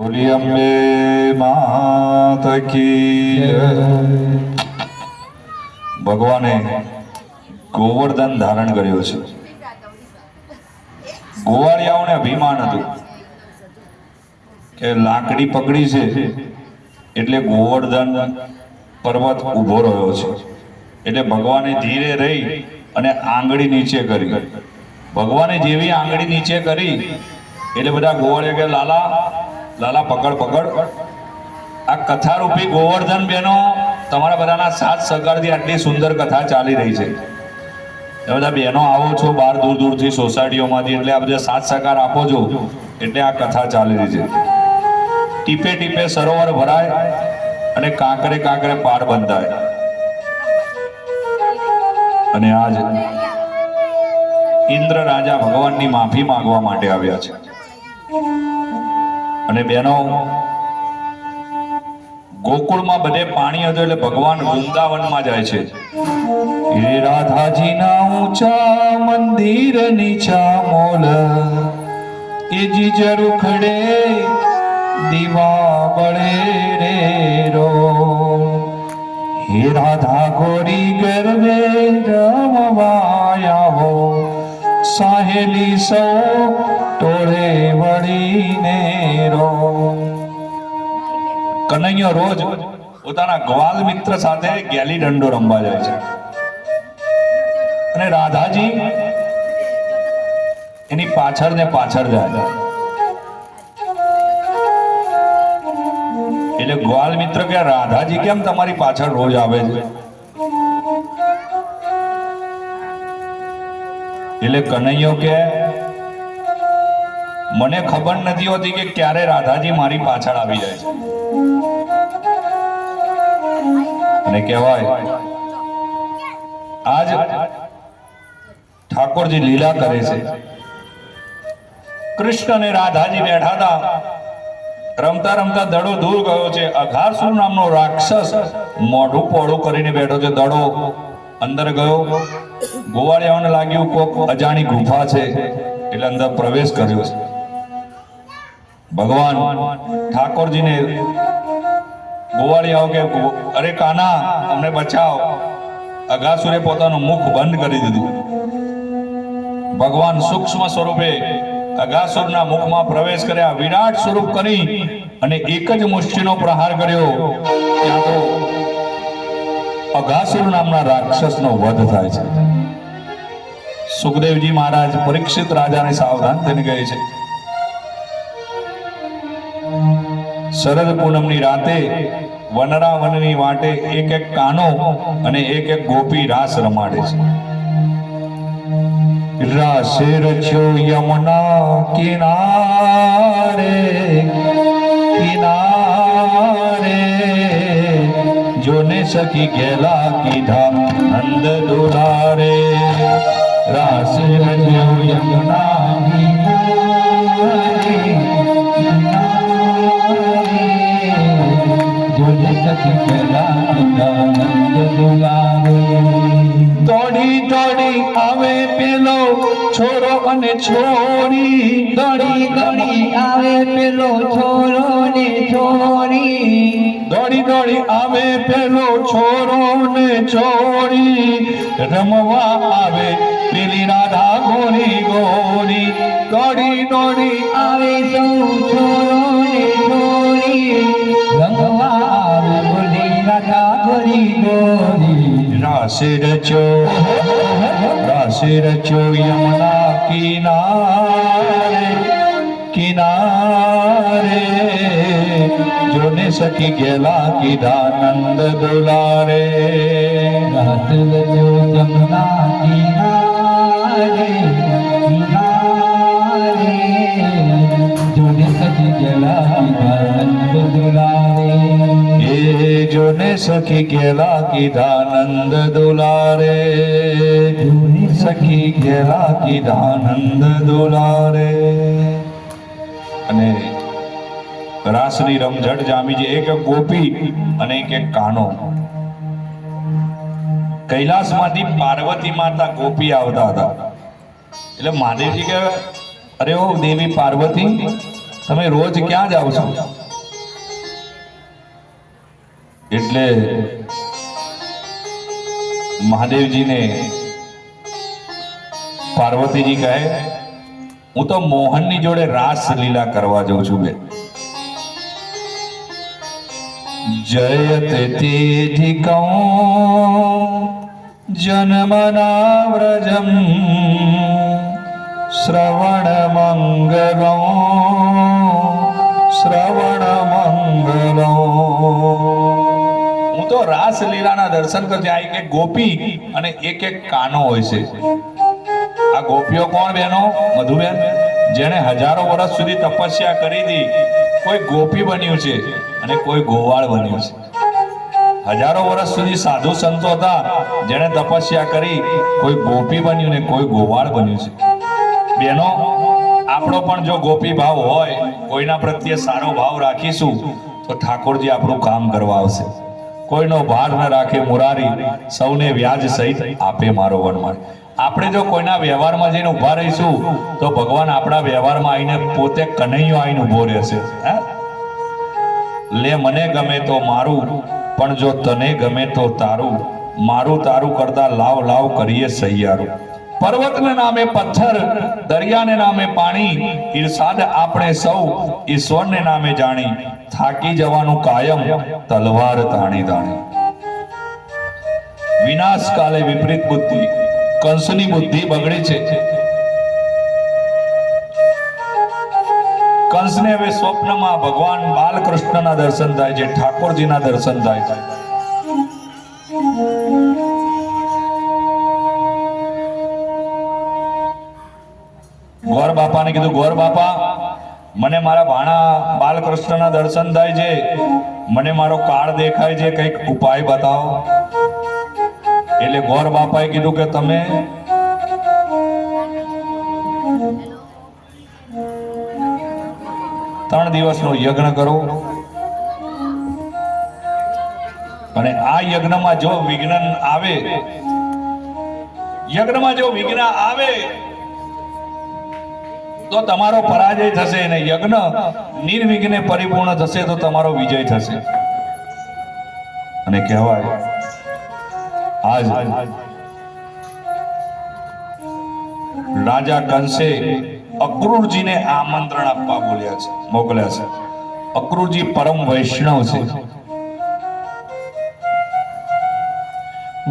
બોલી અંબે માત કી ભગવાને ગોવર્ધન ધારણ કર્યો છે. ગોવાળિયાઓને અભિમાન હતું કે લાકડી પકડી છે એટલે ગોવર્ધન પર્વત ઊભો રહ્યો છે. એટલે ભગવાને ધીરે રહી અને આંગળી નીચે કરી. ભગવાને જેવી આંગળી નીચે કરી એટલે બધા ગોવાળિયા કે લાલા લાલા પકડ પકડ. આ કથારૂપી ગોવર્ધન બેનો તમારા બધાના સાથ સહકારથી આટલી સુંદર કથા ચાલી રહી છે. એ બધા બહેનો આવો છો બહાર દૂર દૂરથી સોસાયટીઓમાંથી, એટલે આ બધા સાથ સહકાર આપો છો એટલે આ કથા ચાલી રહી છે. ટીપે ટીપે સરોવર ભરાય અને કાંકરે કાંકરે પાર બંધાય. અને આજ ઇન્દ્ર રાજા ભગવાનની માફી માંગવા માટે આવ્યા છે. અને બહેનો ગોકુળમાં બધે પાણી હતું એટલે ભગવાન વૃંદાવનમાં જાય છે. હે રાધાજીના ઊંચા મંદિર નીચા મોલ એ જીજર ઉખડે દીવા બળે રે રો. હે રાધા ગોરી ગરબે રમવાયા હો સાહેલી સૌ ટોળે વળીને રો. કનૈયો રોજ પોતાના ગ્વાલ મિત્ર સાથે ગેલી દંડો રમવા જાય છે. અને રાધાજી એની પાછળ ને પાછળ જાય. એટલે ગ્વાલ મિત્ર કે રાધાજી કેમ તમારી પાછળ રોજ આવે છે? એટલે કનૈયો કે મને ખબર નથી હોતી કે ક્યારે રાધાજી મારી પાછળ આવી જાય છે. અને કહેવાય આજ ઠાકોરજી લીલા કરે છે. કૃષ્ણ અને રાધાજી બેઠા હતા. રમતા રમતા દડો દૂર ગયો છે. અઘાસુર નામનો રાક્ષસ મોઢું પોળું કરીને બેઠો છે. દડો અંદર ગયો. ગોવાળિયાઓને લાગ્યું કોક અજાણી ગુફા છે એટલે અંદર પ્રવેશ કર્યો છે. ભગવાન ઠાકોરજીને ગોવાળિયાઓ કે અરે કાના અમને બચાવ. અઘાસુરે પોતાનું મુખ બંધ કરી દીધું. ભગવાન સૂક્ષ્મ સ્વરૂપે અઘાસુરના મુખમાં પ્રવેશ કર્યા. વિરાટ સ્વરૂપ કરી અને એક જ મુષ્ટિનો પ્રહાર કર્યો. ત્યાં તો અઘાસુર નામના રાક્ષસનો વધ થાય છે. સુખદેવજી મહારાજ પરીક્ષિત રાજાને સાવધાન થઈને કહે છે, શરદ પૂનમની રાતે વનરા વનની વાટે એક એક કાનો અને એક એક ગોપી રાસ રમાડે છે. રાસે રચ્યો યમુના કિનારે કિનારે જોને સખી ગેલા કીધા નંદ દુલારે. રાસે રચ્યો યમુના કિનારે જોને સખી ગેલા કીધા નંદ દુલારે. દોડી દોડી આવે પેલો છોરો અને છોરી. દોડી દોડી આવે પેલો છોરો ને છોરી. દોડી દોડી આવે પેલો છોરો ને છોરી. રમવા આવે પેલી રાધા ગોરી ગોરી. દોડી દોડી આવે સૌ છોરો ને છોરી. રમવા આવે બોલી રાધા ગોરી ગોરી. રાસે રચ્યો યમુના કિનારે કિનારે જોને સખી ગેલા કીધા નંદ દુલારે. રાત રચ્યો યમુના કિનારે કિનારે જોને સખી ગેલા કીધા નંદ દુલારે. એ જોને સખી ગેલા કીધા નંદ દુલારે. સખી ગેલા કીધા નંદ દુલારે. અને રાસની રમઝટ જામી છે. એક ગોપી અને એક કાનો. કૈલાસમાંથી પાર્વતી માતા ગોપી આવતા હતા. એટલે મહાદેવજી કે અરે ઓ દેવી પાર્વતી તમે રોજ ક્યાં જાઓ છો? એટલે મહાદેવજીને પાર્વતીજી કહે, હું તો મોહનની જોડે રાસ લીલા કરવા જાઉં છું બે. જયતે તેધિકં જન્મનાવ્રજમ શ્રવણ મંગલો હું તો રાસ લીલાના દર્શન કરજે. આ એક ગોપી અને એક કાનો હોય છે. આ ગોપીઓ કોણ બહેનો? મધુબેન, જેણે હજારો વર્ષ સુધી તપસ્યા કરી હતી. કોઈ ગોપી બન્યું છે અને કોઈ ગોવાળ બન્યું છે. હજારો વર્ષ સુધી સાધુ સંતો હતા, જેણે તપસ્યા કરી. કોઈ ગોપી બન્યું ને કોઈ ગોવાળ બન્યું છે. બહેનો, આપણો પણ જો ગોપી ભાવ હોય, કોઈના પ્રત્યે સારો ભાવ રાખીશું તો ઠાકોરજી આપણું કામ કરવા આવશે. કોઈનો ભાર ન રાખે મુરારી, સૌને વ્યાજ સહિત આપે મારો વનમાળ. આપણે જો કોઈના વ્યવહારમાં જઈને ઊભા રહીશું તો ભગવાન આપણા વ્યવહારમાં આવીને પોતે કનૈયો આવીને ઊભો રહેશે. લે મને ગમે તો મારું, પણ જો તને ગમે તો તારું. મારું તારું કરતા લાવ લાવ કરીએ સૈયારું. પર્વતને નામે પથ્થર, દરિયાને નામે પાણી, ઈર્ષાદ આપણે સૌ ઈશ્વરને નામે જાણી. થાકી જવાનું કાયમ તલવાર તાણી તાણી. વિનાશ કાલે વિપરીત બુદ્ધિ. કંસની બુદ્ધિ બગડી છે. કંસને હવે સ્વપ્નમાં ભગવાન બાલકૃષ્ણના દર્શન થાય છે, ઠાકોરજીના દર્શન થાય છે. ગોર બાપાને કીધું, ગોર બાપા, મને મારા ભાણા બાલકૃષ્ણના દર્શન થાય છે, મને મારો કાળ દેખાય છે, કંઈક ઉપાય બતાવો. એટલે ગોર બાપાએ કીધું કે તમે ત્રણ દિવસનો યજ્ઞ કરો અને આ યજ્ઞમાં જો વિઘ્ન આવે, યજ્ઞમાં જો વિઘ્ન આવે તો તમારો પરાજય થશે અને યજ્ઞ નિર્વિઘ્ને પરિપૂર્ણ થશે તો તમારો વિજય થશે. અને કહેવાય આજ રાજા કંસે અક્રૂરજીને આમંત્રણ આપવા બોલ્યા છે, મોકલ્યા છે. અક્રૂરજી પરમ વૈષ્ણવ છે.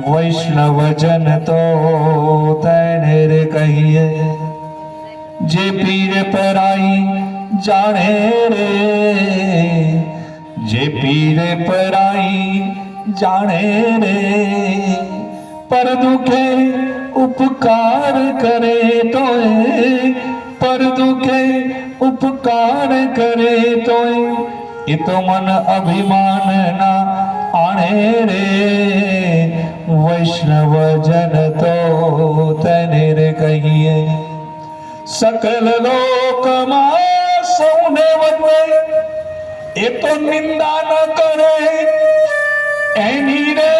વૈષ્ણવજન તો તેને રે કહીએ, જે પીર પરાઈ જાણે રે, જે પીર પરાઈ જાણે રે. પર દુખે ઉપકાર કરે તોય, પર દુખે ઉપકાર કરે તોય, એ તો મન અભિમાન ના આણે રે. વૈષ્ણવજન તો તેને રે કહીએ. સકલ લોકમાં સૌને વંદે, એ તો નિંદા ન કરે એની રે.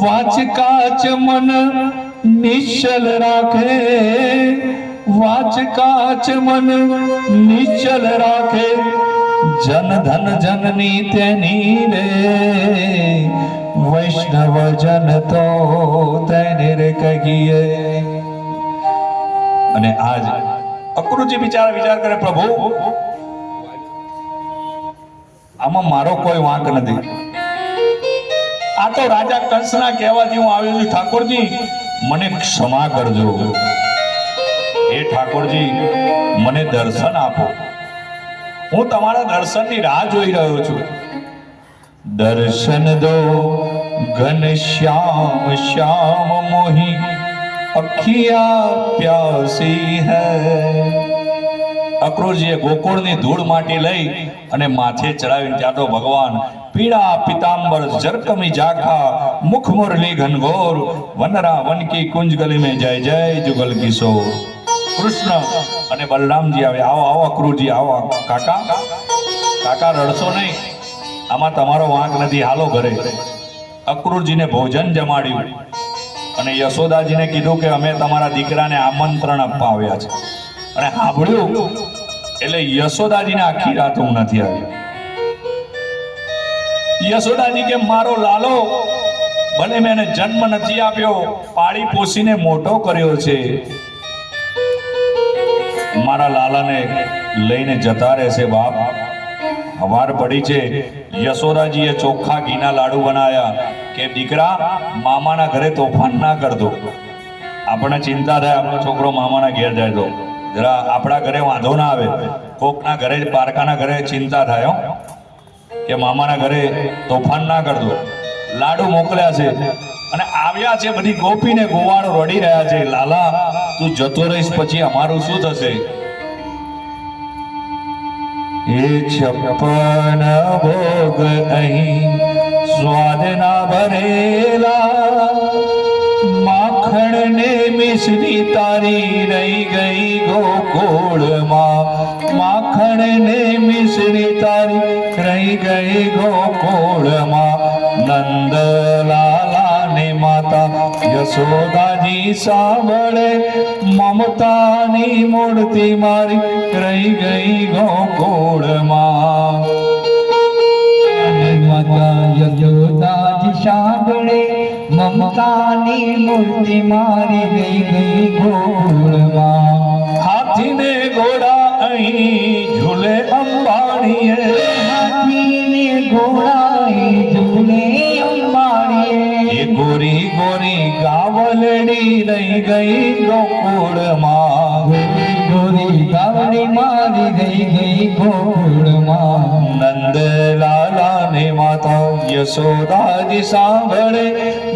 વાચ કાચ મન નિશ્ચલ રાખે, વાચ કાચ મન નિશ્ચલ રાખે. જન ધન જનની તેની રે. વૈષ્ણવજન તો તેને રે કહીએ. અને આજ અક્રૂરજી વિચાર કરે, પ્રભુ આમાં મારો કોઈ વાંક નથી. આ તો રાજા કંસના કહેવાથી હું આવ્યો છું. ઠાકોરજી મને ક્ષમા કરજો. હે ઠાકોરજી, મને દર્શન આપો. હું તમારા દર્શનની રાહ જોઈ રહ્યો છું. દર્શન દો ઘન શ્યામ શ્યામ મોહી, અખિયા પ્યાસી હૈ. અક્રૂરજીએ ગોકુળની ધૂળ માટી લઈ અને માથે ચડાવી. ત્યાં તો ભગવાન પીળા પિતાંબર જરકમી જાખા, મુખ મુરલી ઘનઘોર, વનરા વનકી કુંજ ગલી में जय जय जुगल किशोर. કૃષ્ણ અને બલરામજી આવે. આવો આવો અક્રૂરજી, આવો. કાકા કાકા રડશો નહીં, આમાં તમારો વાંક નથી, હાલો ઘરે. અક્રૂરજીને ભોજન જમાડ્યું. અને યશોદાજીને કીધું કે અમે તમારા દીકરાને આમંત્રણ આપવા આવ્યા છે. અને સાંભળ્યું એટલે યશોદાજીને આખી રાત ઊંઘ નથી આવી. યશોદાજી કે મારો લાલો ભલે મેં એને જન્મ નથી આપ્યો, પાળી પોસીને મોટો કર્યો છે, મારા લાલાને લઈને જતા રહેશે બાપ. હવાર પડી છે, યશોદાજીએ ચોખ્ખા ઘીના લાડુ બનાવ્યા કે દીકરા મામાના ઘરે તોફાન ના કરતો. આપણને ચિંતા થાય આપણો છોકરો મામાના ઘેર જાય તો જરા આપણા ઘરે વાંધો ના આવે. કોકના ઘરે પારકાના ઘરે ચિંતા થાય હો કે મામાના ઘરે તોફાન ના કરતો. લાડુ મોકલ્યા છે અને આવ્યા છે, બધી ગોપીને ગોવાળો રડી રહ્યા છે, લાલા તું જતો રહીશ પછી અમારું શું થશે? એ 56 ભોગ અહીં સ્વાદના ભરેલા, માખણ ને મિશ્રી તારી રહી ગઈ ગોકુળમાં, માખણ ને મિશ્રી તારી રહી ગઈ ગોકુળમાં. નંદલાલા ને માતા યશોદાજી સાંભળે, મમતાની મૂર્તિ મારી રહી ગઈ ગોકુળમાં. માતા યશોદાજી સાંભળે, મમતાની મૂર્તિ મારી ગઈ ગોકુળમાં. હાથીને ઘોડા અહીં ઝૂલે અંબાણીએ, હાથીને ઘોડા ઝૂલે અંબાણીએ. એ ગોરી ગોરી ગાવલડી રહી ગઈ ગોકુળમાં, ગોરી ગાવડી મારી ગઈ ગોકુળમાં. નંદલાલા ને માતા યશોદાજી સાંભળે,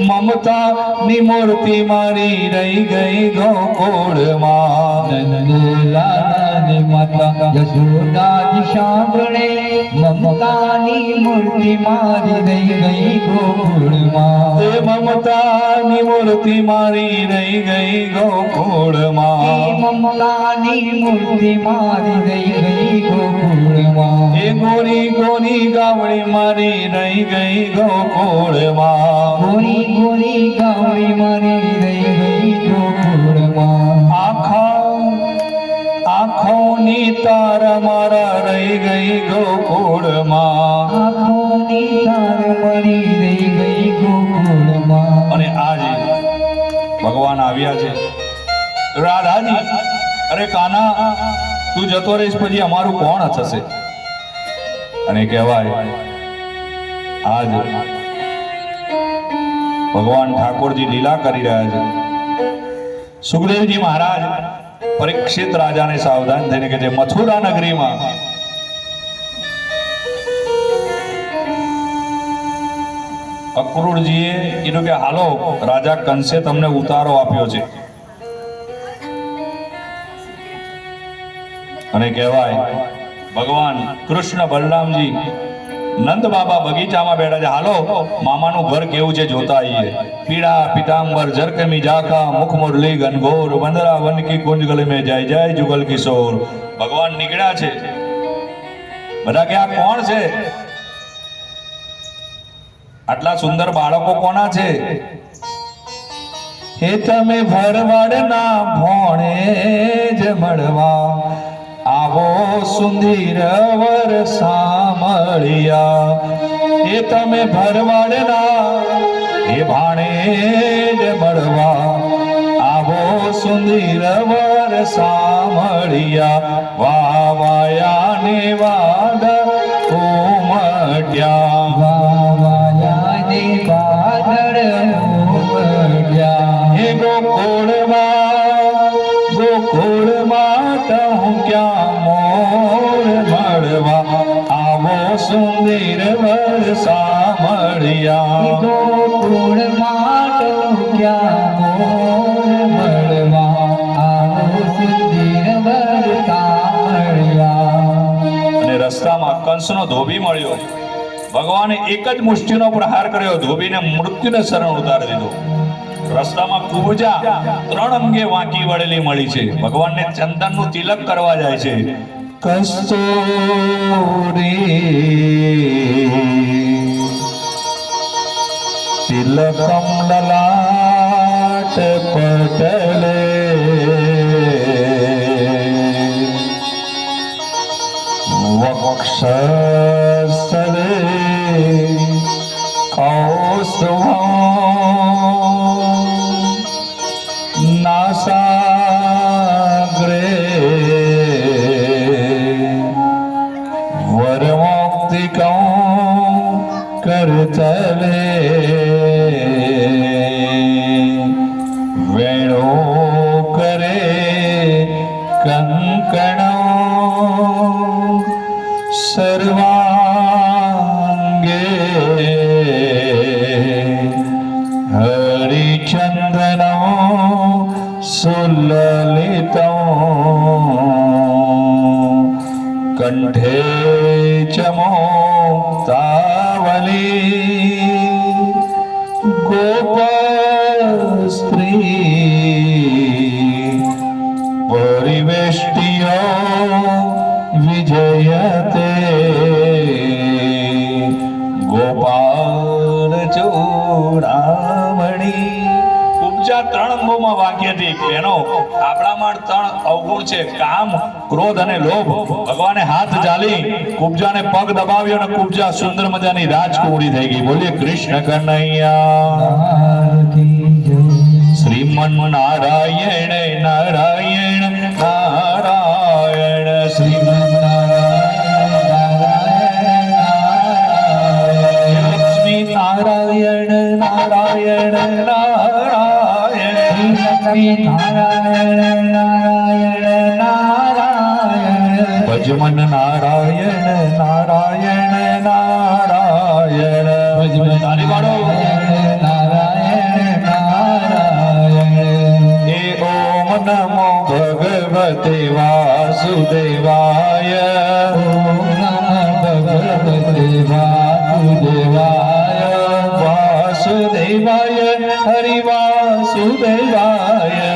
મમતા ની મૂર્તિ મારી રહી ગઈ ગોકુળમાં. નંદલાલાની માતા યશોદાજી સાંભળે, મમતાની મૂર્તિ મારી ગઈ ગોકુળમાં. તે મમતાની મૂર્તિ મારી રહી ગઈ ગોકુળમાં. મમતાની મૂર્તિ મારી ગઈ ગોકુળમાં. એ ગોરી ગોરી ગાવડી મારી રહી ગઈ ગોકુળમાં. ગોરી ગોરી ગાવડી મારી ગઈ ગોકુળમાં. આંખોની તાર મારા રહી ગઈ ગોકુળમાં. આંખોની તાર મારી રહી ગઈ ગોકુળમાં. અને આજે ભગવાન આવ્યા છે. રાધાજી અરે કાના તું જતો રહીશ પછી અમારું કોણ થશે? અને કહેવાય આજ ભગવાન ઠાકોરજી લીલા કરી રહ્યા છે. સુખદેવજી મહારાજ પરીક્ષિત રાજાને સાવધાન થઈને કે છે મથુરા નગરીમાં અક્રૂરજીએ કીધું કે હાલો રાજા કંસે તમને ઉતારો આપ્યો છે. અને કહેવાય ભગવાન કૃષ્ણ બલરામજી નંદ બાબા બગીચામાં બેઠા છે. હાલો મામાનું ઘર કેવું છે જોતા આવીએ. પીળા પીતાંબર જરકમી જાખા મુખ મુરલી ઘનઘોર વંદરા વન કી કુંજ ગલે में જય જય જુગલ કિશોર. ભગવાન નીકળ્યા છે. બધા કે આ કોણ છે? આટલા સુંદર બાળકો કોના છે? હે તમે ભરવાડના ભોણે જ મળવા આવો સુંદર વર સામળિયા. એ તમે ભરવાડના એ ભાણે જ મળવા આવો સુંદર વર સામળિયા. વાવાયા ને વાદ ઉમટ્યા, વાવાયા ને વાદળ ઉમટ્યા. હે ગોકુળમાં હું ક્યાં મોર મળવા આવો સુંદર વર સામળિયા. ગોકુળમાં ક્યાં મોર મળવા આવો સુંદર વર સામળિયા. અને રસ્તામાં કંસનો ધોબી મળ્યો. ભગવાને એક જ મુષ્ટિનો પ્રહાર કર્યો, ધોબીને મૃત્યુને શરણ ઉતારી દીધો. રસ્તામાં કુબજા 3 અંગે વાંકી વળેલી મળી છે. ભગવાનને ચંદનનું તિલક કરવા જાય છે. કસ્તૂરી તિલકમ લલાટ પટલે વક્ષસ્થલે કૌસ્તુભં નાસાગ્રે વરમોક્તિકં કરતલે વેણો કરે કંકણ સર્વાંગે હરિચંદન સુલલિત કંઠે ચમોક્તાવલી ગોપસ્ત્રી પરિવેષ્ટિય વિજયતે ગોપાલ ચૂડામણી. ઉપજા ત્રણ અંગોમાં વાક્યથી એનો આપણામાં ત્રણ અવગુણ છે, કામ, ક્રોધ અને લોભ. ભગવાને હાથ ચાલી કુબજાને પગ દબાવ્યો અને કુબજા સુંદર મજાની રાજકુમારી થઈ ગઈ. બોલીએ કૃષ્ણ કનૈયા શ્રીમન નારાયણ નારાયણ નારાયણ શ્રીમન નારાયણ નારાયણ નારાયણ નારાયણ નારાયણ નારાયણ ભજમન નારાયણ નારાયણ નારાયણ ભજમન તાલી પાડો નારાયણ નારાયણ. એ ઓમ નમો ભગવતે વાસુદેવાય ઓમ નમઃ ભગવતે વાસુદેવાય વાસુદેવાય હરિ વાસુદેવાય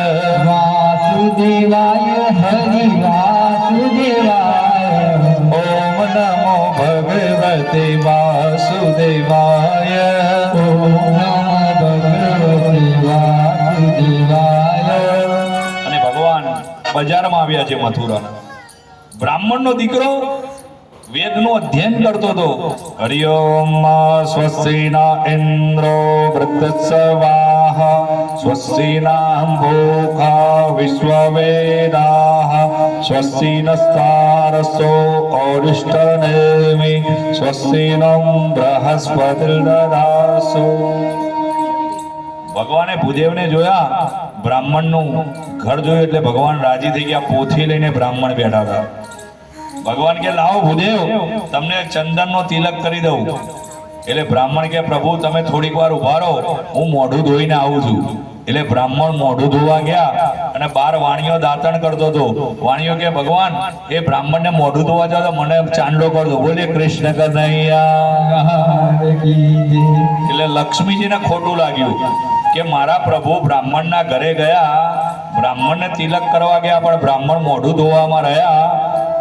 વાસુદેવાય હરિ વાસુદેવાય. ઓમ નમો ભગવતે વાસુદેવાય ઓમ નમઃ ભગવતે વાસુદેવાય. અને ભગવાન બજારમાં આવ્યા છે મથુરા. બ્રાહ્મણનો દીકરો વેદનું અધ્યયન કરતો હતો. હરિઓમ સ્વસ્તિના ઇન્દ્રો વૃદ્ધસ્વાહ સ્વસ્તિના ભૂખા વિશ્વવેદાઃ સ્વસ્તિ નસ્તારસો ઓરિષ્ટનેમિ સ્વસ્તિ નો બૃહસ્પતિર્દદાસુ. ભગવાને ભૂદેવને જોયા, બ્રાહ્મણનું ઘર જોયું એટલે ભગવાન રાજી થઈ ગયા. પોથી લઈને બ્રાહ્મણ બેઠા હતા. ભગવાન કે લાવો ભૂદેવ, તમને ચંદનનો તિલક કરી દઉં. એટલે બ્રાહ્મણ કે પ્રભુ તમે થોડીક વાર ઉભા રહો, હું મોઢું ધોઈને આવું છું. એટલે બ્રાહ્મણ મોઢું ધોવા ગયા અને 12 વાણીઓ દાંતણ કરતો હતો. વાણીઓ કે ભગવાન એ બ્રાહ્મણને મોઢું ધોવા જાવ તો મને ચાંદલો કરી દો. બોલીએ કૃષ્ણ કનૈયા. એટલે લક્ષ્મીજીને ખોટું લાગ્યું કે મારા પ્રભુ બ્રાહ્મણના ઘરે ગયા, બ્રાહ્મણને તિલક કરવા ગયા, પણ બ્રાહ્મણ મોઢું ધોવામાં રહ્યા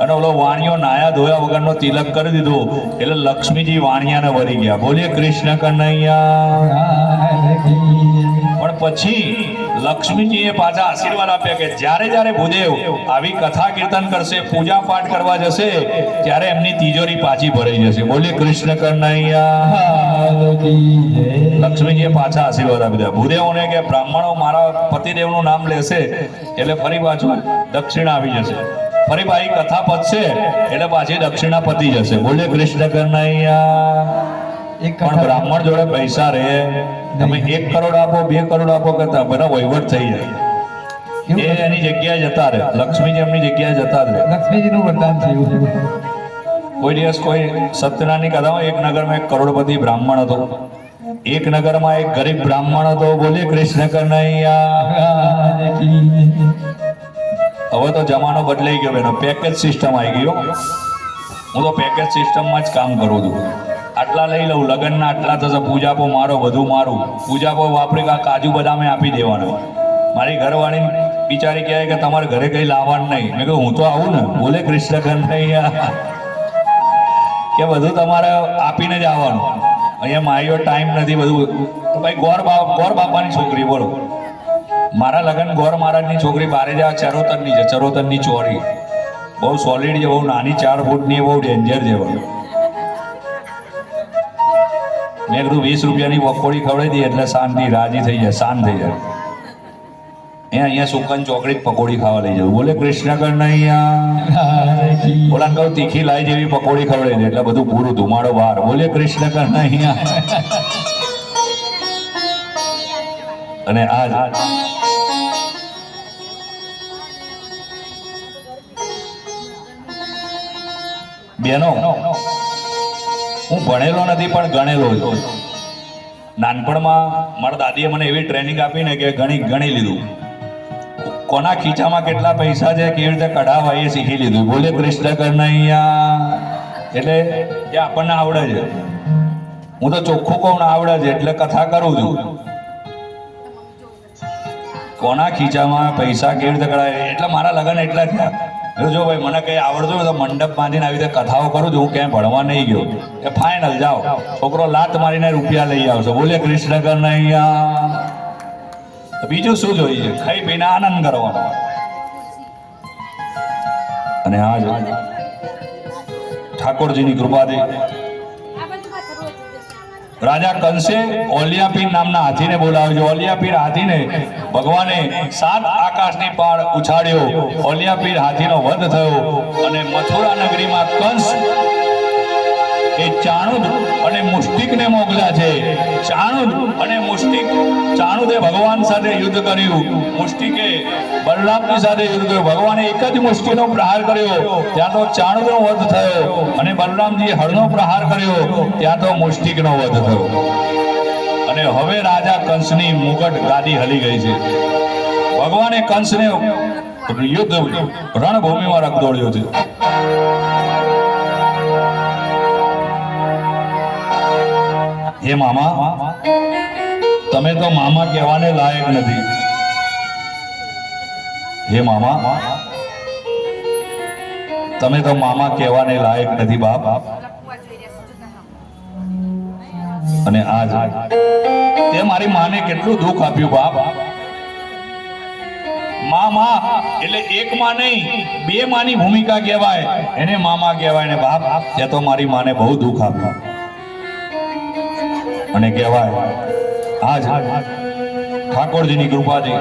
અને ઓલો વાણિયો નાયા ધોયા વગરનો તિલક કરી દીધો. એટલે લક્ષ્મીજી વાણિયાને વળી ગયા. બોલીએ કૃષ્ણ કનૈયા. પણ પછી લક્ષ્મીજીએ પાછા આશીર્વાદ આપ્યા કે જ્યારે જ્યારે ભૂદેવ આવી કથા કીર્તન કરશે, પૂજા પાઠ કરવા જશે, ત્યારે એમની તિજોરી પાછી ભરાઈ જશે. બોલીએ કૃષ્ણ કનૈયા. લક્ષ્મીજીએ પાછા આશીર્વાદ આપી દીધા. ભૂદેવોને કે બ્રાહ્મણો મારા પતિદેવનું નામ લેશે એટલે ફરી પાછું દક્ષિણા આવી જશે. ફરી પાછી કથા પતશે એટલે પાછી દક્ષિણા પતી જશે. બોલીએ કૃષ્ણ કનૈયા. પણ બ્રાહ્મણ જોડે પૈસા રહે, તમે 1 કરોડ આપો 2 કરોડ આપો કરતા બધા વહીવટ થઈ જાય. એ એની જગ્યાએ જતા રહે. લક્ષ્મીજી એમની જગ્યાએ જતા જ રહે. લક્ષ્મીજીનું વરદાન થયું. કોઈ દિવસ કોઈ સત્યનારાયણની કથામાં એક નગરમાં એક કરોડપતિ બ્રાહ્મણ હતો, એક નગરમાં એક ગરીબ બ્રાહ્મણ હતો. બોલીએ કૃષ્ણ કનૈયા. હવે તો જમાનો બદલાઈ ગયો બેનો, પેકેજ સિસ્ટમ આવી ગયો. હું તો પેકેજ સિસ્ટમમાં જ કામ કરું છું. આટલા લઈ લઉં, લગ્નના આટલા થશે, પૂજાપો મારો, બધું મારું. પૂજાપો વાપરી કાજુ બદામે આપી દેવાનું. મારી ઘરવાળી બિચારી કહે કે તમારે ઘરે કઈ લાવવાનું નહીં. મેં કહ્યું હું તો આવું ને. બોલે કૃષ્ણ કનૈયા. કે બધું તમારે આપીને જ આવવાનું. અહીંયા મારીઓ ટાઈમ નથી બધું. ભાઈ ગોર બાપાની છોકરી બોલો. મારા લગન ગોર મહારાજની છોકરી બારે જવા ચરોતરની છે, ચરોતરની ચોરી બહુ સોલિડ છે, બહુ નાની 4 ફૂટની, બહુ ડેન્જર છે. મેં કીધું 20 રૂપિયાની પકોડી ખવડાવી દી એટલે શાંતિ, રાજી થઈ જાય, શાંત થઈ જાય. અહીંયા સુકન ચોકડી પકોડી ખાવા લઈ જવું. બોલે કૃષ્ણ કનૈયા. બોલા કહું તીખી લાઈ જેવી પકોડી ખવડાવી દે એટલે બધું પૂરું, ધુમાડો બહાર. બોલે કૃષ્ણ કનૈયા. અને આજ બેનો, હું ભણેલો નથી પણ ગણેલો છું. નાનપણમાં મારા દાદીએ મને એવી ટ્રેનિંગ આપી ને કે ગણી લીધું. કોના ખીચામાં કેટલા પૈસા છે, કેવી રીતે કઢાવા એ શીખી લીધું. બોલે કૃષ્ણ કનૈયા. એટલે એ આપણને આવડે છે. હું તો ચોખ્ખું કહું આવડે છે એટલે કથા કરું છું. કોના ખીચામાં પૈસા કેવી રીતે કઢાય, એટલે મારા લગ્ન એટલા થયા. જો ભાઈ મને કઈ આવડતું તો મંડપ બાંધીને આવી રીતે કથાઓ કરું છું. હું ક્યાંય ભણવા નહીં ગયો કે ફાઇનલ જાઓ, છોકરો લાત મારીને રૂપિયા લઈ આવશો. બોલે કૃષ્ણ કનૈયા. બીજું શું જોઈએ, ખાઈ પીને આનંદ કરવાનો. અને આજ ઠાકોરજીની કૃપાથી રાજા કંસે ઓલિયાપીર નામના હાથીને બોલાવ્યો. ઓલિયાપીર હાથીને ભગવાને 7 આકાશની પાર ઉછાળ્યો. ઓલિયાપીર હાથીનો વધ થયો અને મથુરા નગરીમાં કંસ એ ચાણૂદ અને મુષ્ટિકને મોકલ્યા છે. ચાણૂદ અને મુષ્ટિક, ચાણૂદે ભગવાન સાથે યુદ્ધ કર્યું, મુષ્ટિકે બલરામજી સાથે યુદ્ધ કર્યું. ભગવાને એક જ મુષ્ટિનો પ્રહાર કર્યો, ત્યાં તો ચાણૂદનો વધ થયો, અને બલરામજીએ હળનો પ્રહાર કર્યો, ત્યાં તો મુષ્ટિકનો વધ થયો. અને હવે રાજા કંસની મુગટ ગાદી હલી ગઈ છે. ભગવાને કંસને યુદ્ધ રણભૂમિમાં રખડોળ્યો છે. હે મામા, તમે તો મામા કહેવાને લાયક નથી. હે મામા, તમે તો મામા કહેવાને લાયક નથી બાપ. અને આજ તે મારી માને કેટલું દુઃખ આપ્યું બાપ. મામા એટલે એક માં નહીં, 2 માની ભૂમિકા કહેવાય, એને મામા કહેવાય ને બાપ. તે તો મારી માને બહુ દુઃખ આપ્યું. અને કહેવાય આજ ઠાકોરજીની કૃપાથી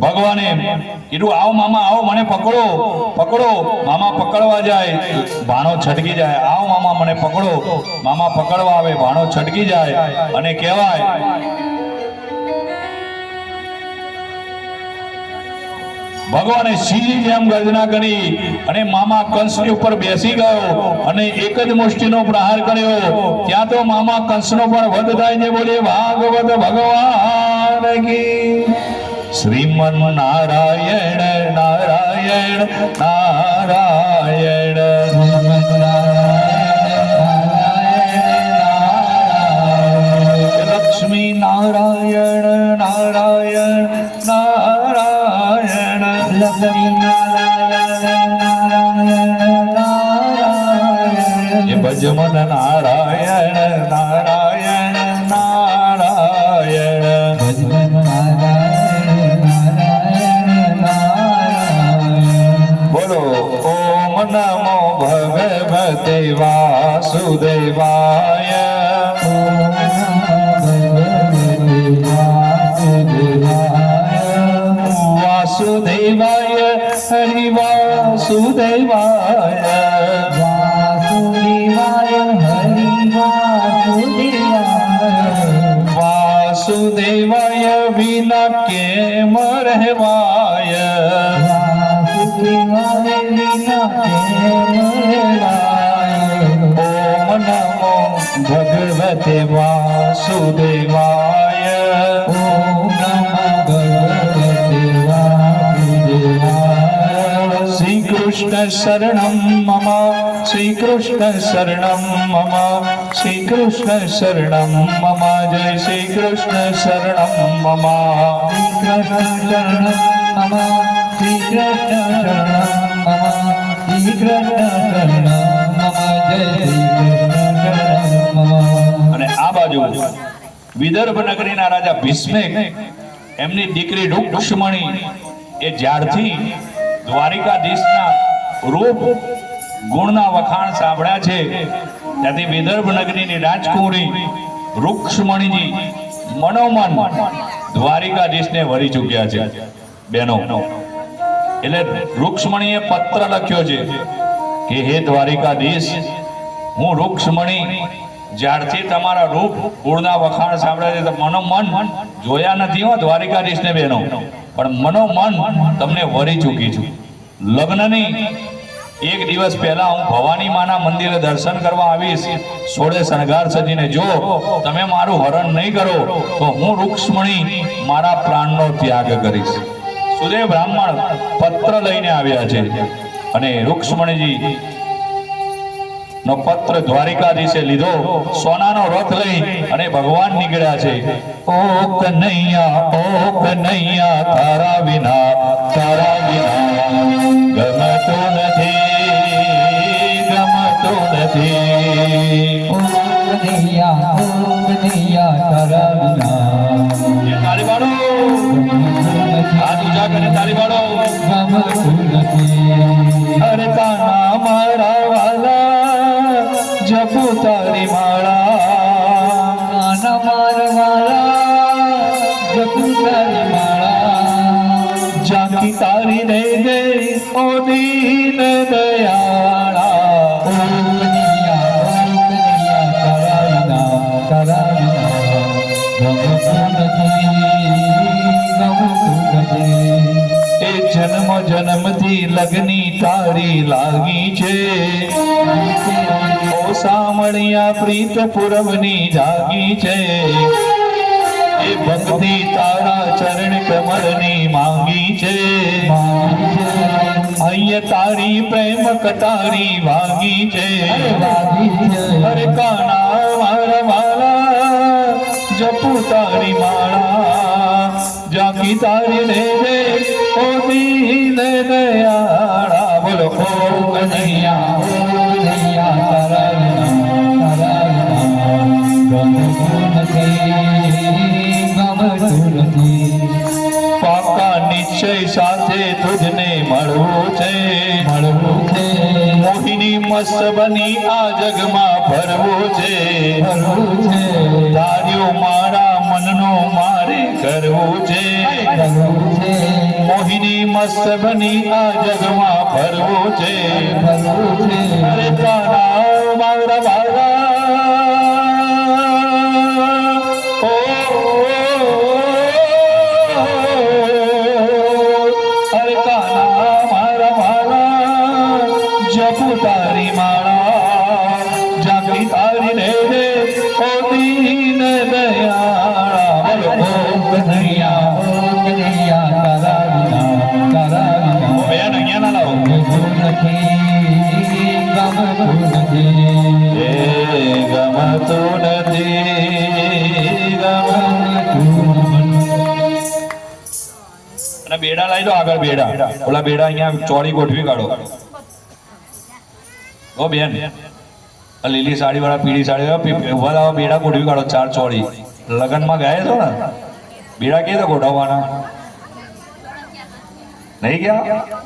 ભગવાને કીધું આવો મામા આવો, મને પકડો પકડો. મામા પકડવા જાય, ભાણો છટકી જાય. આવો મામા મને પકડો. મામા પકડવા આવે, ભાણો છટકી જાય. અને કહેવાય ભગવાને સિંહની જેમ ગર્જના કરી અને મામા કંસની ઉપર બેસી ગયો અને એક જ મુષ્ટિનો પ્રહાર કર્યો. ત્યાં તો મામા કંસનો પણ વધ થાય છે. બોલે ભાગવત ભગવાન કી. શ્રીમન નારાયણ નારાયણ નારાયણ. લક્ષ્મી નારાયણ નારાયણ નારાયણ. લક્ષ્મી નારાયણ નારાયણ નારાયણ. ભજમન નારાયણ નારાયણ નારાયણ. ભજમન નારાયણ નારાયણ નારાયણ. બોલો ઓમ નમો ભગવતે વાસુદેવાય. વાસુદેવાય હરિ વાસુદેવાય. વાસુદેવાય હરિ વાસુદેવાય. વાસુદેવાય વિના કેમ રહેવાય. વાસુદેવાય વિના કેમ રહેવાય. ઓમ નમો ભગવતે વાસુદેવાય. ઓમ નમો ભગવતે વાસુદેવાય. શ્રી કૃષ્ણ શરણમ મમ. શ્રી કૃષ્ણ શરણમ મમ. શ્રી કૃષ્ણ શરણમ મમ. જય શ્રી કૃષ્ણ શરણમ મમ. શ્રી કૃષ્ણ શરણમ મમ. શ્રી કૃષ્ણ શરણમ મમ. શ્રી કૃષ્ણ શરણમ મમ. જય શ્રી કૃષ્ણ શરણમ મમ. અને આ બાજુ વિદર્ભ નગરીના રાજા ભીષ્મે એમની દીકરી રૂક્ષ્મણી એ જ્યારથી દ્વારિકાધીશના રૂપ ગુણના વખાણ સાંભળ્યા છે ત્યાંથી વિદર્ભ નગરીની રાજકુમારી રૂક્ષ્મણીજી મનોમન દ્વારિકાધીશને વરી ચૂક્યા છે બહેનો. એટલે રૂક્ષ્મણીએ પત્ર લખ્યો છે કે હે દ્વારિકાધીશ, હું રૂક્ષ્મણી જ્યારથી તમારા રૂપ ગુણના વખાણ સાંભળ્યા છે મનોમન જોયા નથી હો દ્વારિકાધીશને બહેનો, પણ મનોમન તમને વરી ચૂકી છું. લગ્નની એક દિવસ પહેલા હું ભવાની માના મંદિરે દર્શન કરવા આવીશ, સોળે શણગાર સજીને. જો તમે મારું હરણ નહીં કરો તો હું રૂક્ષ્મણી મારા પ્રાણનો ત્યાગ કરીશ. સુદેવ બ્રાહ્મણ પત્ર લઈને આવ્યા છે અને રૂક્ષ્મણીજી નો પત્ર દ્વારિકાધીશે લીધો. સોનાનો રથ લઈ અને ભગવાન નીકળ્યા છે. ઓ કનૈયા તારા વિના ગમતો નથી. ઓ કનૈયા તારા વિના તાળી પાડો, હાથ ઊંચા કરીને તાળી પાડો. ગમતું નથી. અરે કાના મારા વાલા જપુ તારી માળા. કાના મારવાળા જપુ તારી માળા. જાકી તારી દે દે ઓ દીન દયાળા. ઓ કનૈયા તારા વિના ગમતું નથી. એ જન્મ જન્મથી લગની તારી લાગી છે. ઓ સામળિયા પ્રીત પુરવની જાગી છે. એ ભક્તિ તારા ચરણ કમળની માંગી છે. અહીંયા તારી પ્રેમ કટારી વાગી છે. અરે કાના મારા વાલા જપુ તારી માળા. જાકી તારી દે દે ઓ દીન દયાળા. બોલો ઓ કનૈયા તારા ગમતું નથી. પાકા નિશ્ચય સાથે તુજને મળવું છે. મોહિની મસ્ત બની આ જગમાં ફરવું છે. ધાર્યું મારા મનનો મારે કરવું છે. મોહિની મસ્ત બની આ જગમાં ફરવું છે. અરે કાના મારા વાલા ઓ અરે કાના મારા વાલા જપુ તારી માળા. જાગી તારી દે દે ઓ દીન દયાળા. બોલો ઓ કનૈયા તારા વિના બેન અહીંયા ના લાવો. ગમતું નથી. એ ગમતું નથી, અને બેડા લાવી દો આગળ. બેડા ઓલા બેડા અહીંયા ચોળી ગોઠવી કાઢો. ઓ બેન, આ લીલી સાડી વાળા પીળી સાડી વાળા ઉભા લાવો, બેડા ગોઠવી કાઢો. 4 ચોળી લગ્નમાં ગયા છો ને, બેડા કે તો ગોઠવવાના નહીં ગયા.